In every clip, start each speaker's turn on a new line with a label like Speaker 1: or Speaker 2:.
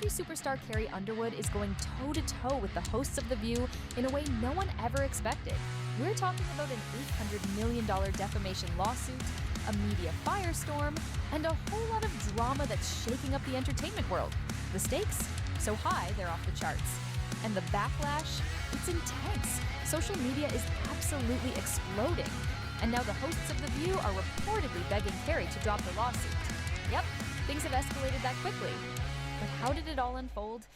Speaker 1: country superstar Carrie Underwood is going toe-to-toe with the hosts of The View in a way no one ever expected. We're talking about an $800 million defamation lawsuit, a media firestorm, and a whole lot of drama that's shaking up the entertainment world. The stakes? So high, they're off the charts. And the backlash? It's intense. Social media is absolutely exploding. And now the hosts of The View are reportedly begging Carrie to drop the lawsuit. Yep, things have escalated that quickly. But how did it all unfold?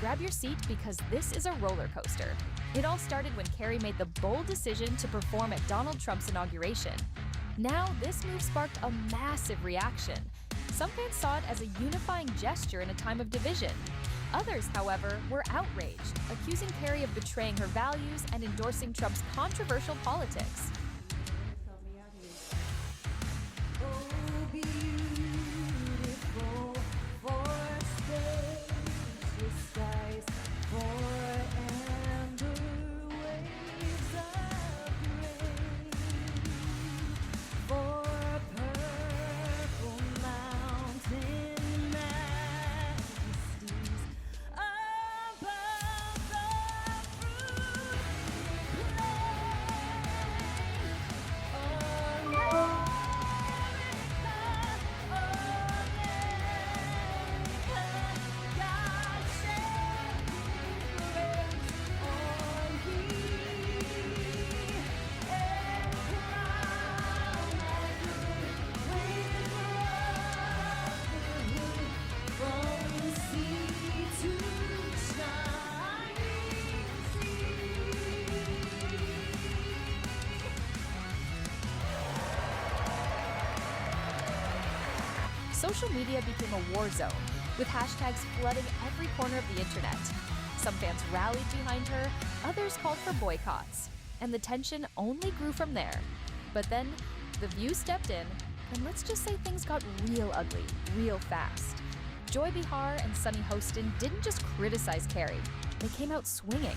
Speaker 1: Grab your seat because this is a roller coaster. It all started when Carrie made the bold decision to perform at Donald Trump's inauguration. Now, this move sparked a massive reaction. Some fans saw it as a unifying gesture in a time of division. Others, however, were outraged, accusing Carrie of betraying her values and endorsing Trump's controversial politics. Social media became a war zone, with hashtags flooding every corner of the internet. Some fans rallied behind her, others called for boycotts, and the tension only grew from there. But then, The View stepped in, and let's just say things got real ugly, real fast. Joy Behar and Sunny Hostin didn't just criticize Carrie, they came out swinging.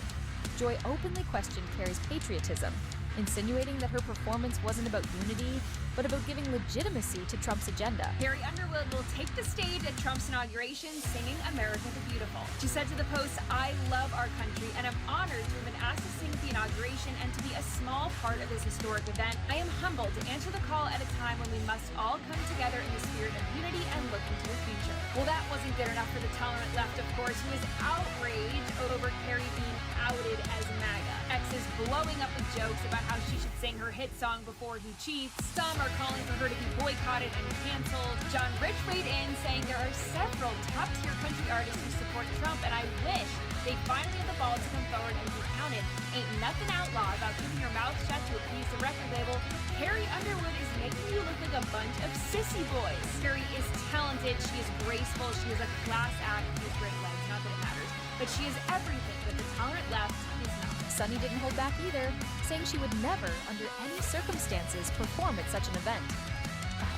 Speaker 1: Joy openly questioned Carrie's patriotism, insinuating that her performance wasn't about unity, but about giving legitimacy to Trump's agenda.
Speaker 2: Carrie Underwood will take the stage at Trump's inauguration singing America the Beautiful. She said to the Post, "I love our country and I'm honored to have been asked to sing at the inauguration and to be a small part of this historic event. I am humbled to answer the call at a time when we must all come together in the spirit of unity and look into the future." Well, that wasn't good enough for the tolerant left, of course, who is outraged over Carrie being outed as MAGA. X is blowing up with jokes about how she should sing her hit song before he cheats. Some are calling for her to be boycotted and canceled. John Rich weighed in, saying there are several top-tier country artists who support Trump, and I wish they finally had the ball to come forward and be counted. Ain't nothing outlaw about keeping your mouth shut to appease the record label. Carrie Underwood is making you look like a bunch of sissy boys. Carrie is talented, she is graceful, she is a class act with great legs, not that it matters, but she is everything that the tolerant left is not.
Speaker 1: Sunny didn't hold back either, saying she would never, under any circumstances, perform at such an event.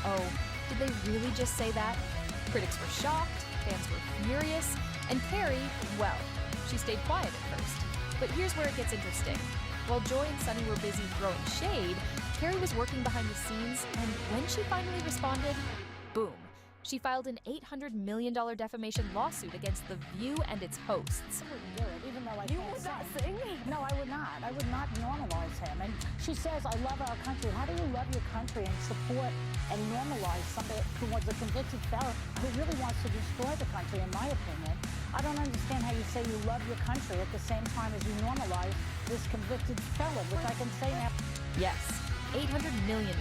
Speaker 1: Oh, did they really just say that? Critics were shocked, fans were furious, and Carrie, well, she stayed quiet at first. But here's where it gets interesting. While Joy and Sunny were busy throwing shade, Carrie was working behind the scenes, and when she finally responded, boom. She filed an $800 million defamation lawsuit against The View and its hosts.
Speaker 3: I wouldn't do it, even though I
Speaker 4: You
Speaker 3: can't
Speaker 4: would not
Speaker 3: sing.
Speaker 4: sing?
Speaker 3: No, I would not. I would not normalize him. And she says, I love our country. How do you love your country and support and normalize somebody who was a convicted felon who really wants to destroy the country, in my opinion? I don't understand how you say you love your country at the same time as you normalize this convicted felon, which I can say now.
Speaker 1: Yes, $800 million.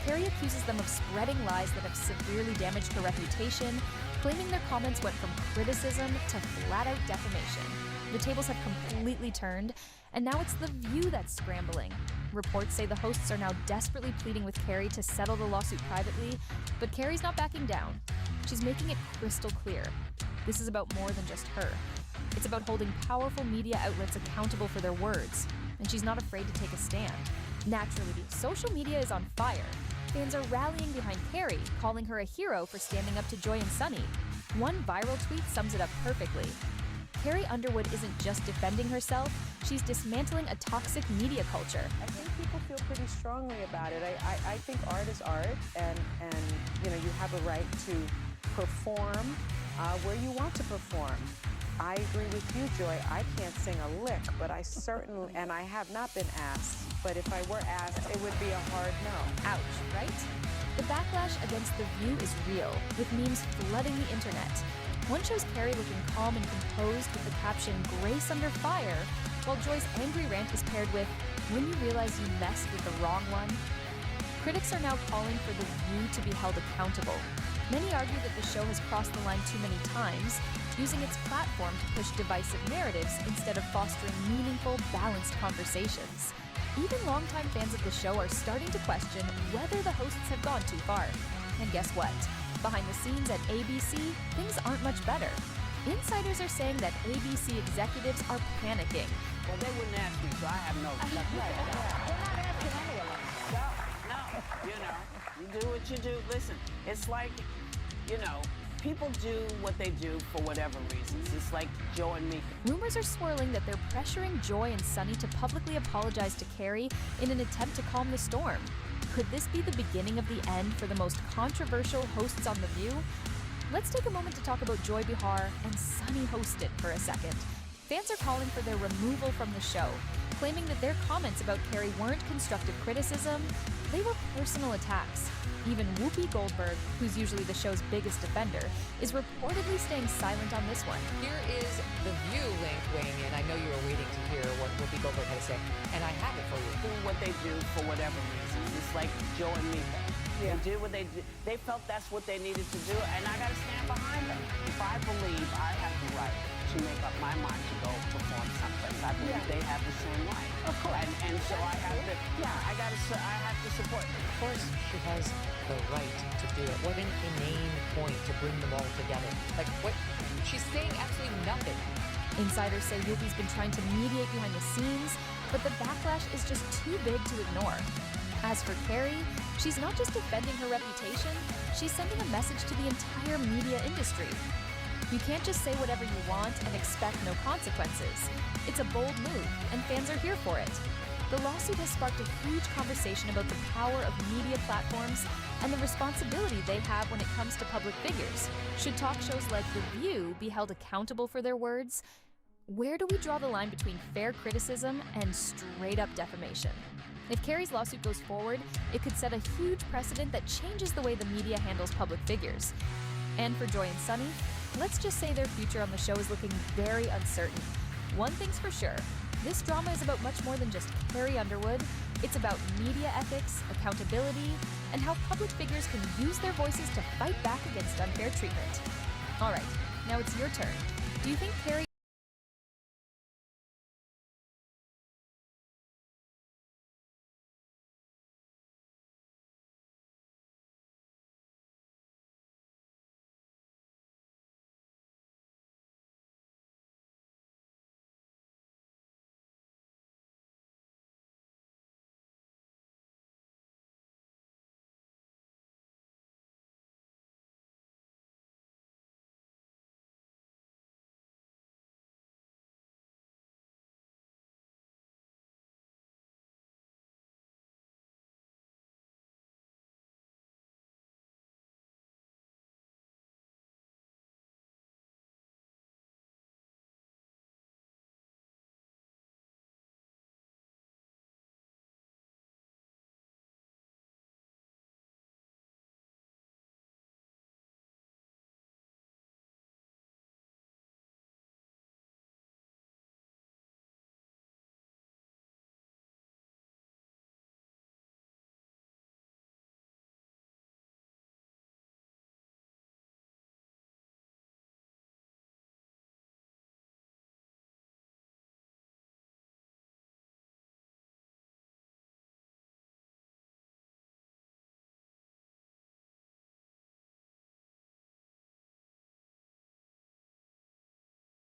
Speaker 1: Carrie accuses them of spreading lies that have severely damaged her reputation, claiming their comments went from criticism to flat-out defamation. The tables have completely turned, and now it's The View that's scrambling. Reports say the hosts are now desperately pleading with Carrie to settle the lawsuit privately, but Carrie's not backing down. She's making it crystal clear. This is about more than just her. It's about holding powerful media outlets accountable for their words, and she's not afraid to take a stand. Naturally, social media is on fire. Fans are rallying behind Carrie, calling her a hero for standing up to Joy and Sunny. One viral tweet sums it up perfectly. Carrie Underwood isn't just defending herself, she's dismantling a toxic media culture.
Speaker 4: I think people feel pretty strongly about it. I think art is art, and you know, you have a right to perform where you want to perform. I agree with you, Joy. I can't sing a lick, but I certainly, and I have not been asked, but if I were asked, it would be a hard no.
Speaker 1: Ouch, right? The backlash against The View is real, with memes flooding the internet. One shows Carrie looking calm and composed with the caption, "Grace under fire," while Joy's angry rant is paired with, "When you realize you messed with the wrong one." Critics are now calling for The View to be held accountable. Many argue that the show has crossed the line too many times, using its platform to push divisive narratives instead of fostering meaningful, balanced conversations. Even longtime fans of the show are starting to question whether the hosts have gone too far. And guess what? Behind the scenes at ABC, things aren't much better. Insiders are saying that ABC executives are panicking.
Speaker 5: Well, they wouldn't ask me, so I have no.
Speaker 3: They're not asking any of us.
Speaker 5: No, you do what you do. Listen, it's like, people do what they do for whatever reasons. It's like Joe and me.
Speaker 1: Rumors are swirling that they're pressuring Joy and Sunny to publicly apologize to Carrie in an attempt to calm the storm. Could this be the beginning of the end for the most controversial hosts on The View? Let's take a moment to talk about Joy Behar and Sunny Hosted for a second. Fans are calling for their removal from the show, claiming that their comments about Carrie weren't constructive criticism, they were personal attacks. Even Whoopi Goldberg, who's usually the show's biggest defender, is reportedly staying silent on this one.
Speaker 6: Here is The View link weighing in. I know you were waiting to hear what Whoopi Goldberg had to say, and I have it for you.
Speaker 5: Do what they do for whatever reasons. It's like Joe and me.
Speaker 4: Yeah.
Speaker 5: They did what they did. They felt that's what they needed to do, and I got to stand behind them. If I believe I have the right to make up my mind to go perform someplace, I believe they have the same right.
Speaker 3: Of course.
Speaker 5: And so I have to. Yeah, I have to support.
Speaker 6: Of course, she has the right to do it. What an inane point to bring them all together. Like, what? She's saying absolutely nothing.
Speaker 1: Insiders say Whoopi's been trying to mediate behind the scenes, but the backlash is just too big to ignore. As for Carrie, she's not just defending her reputation, she's sending a message to the entire media industry. You can't just say whatever you want and expect no consequences. It's a bold move, and fans are here for it. The lawsuit has sparked a huge conversation about the power of media platforms and the responsibility they have when it comes to public figures. Should talk shows like The View be held accountable for their words? Where do we draw the line between fair criticism and straight-up defamation? If Carrie's lawsuit goes forward, it could set a huge precedent that changes the way the media handles public figures. And for Joy and Sunny, let's just say their future on the show is looking very uncertain. One thing's for sure, this drama is about much more than just Carrie Underwood. It's about media ethics, accountability, and how public figures can use their voices to fight back against unfair treatment. All right, now it's your turn. Do you think Carrie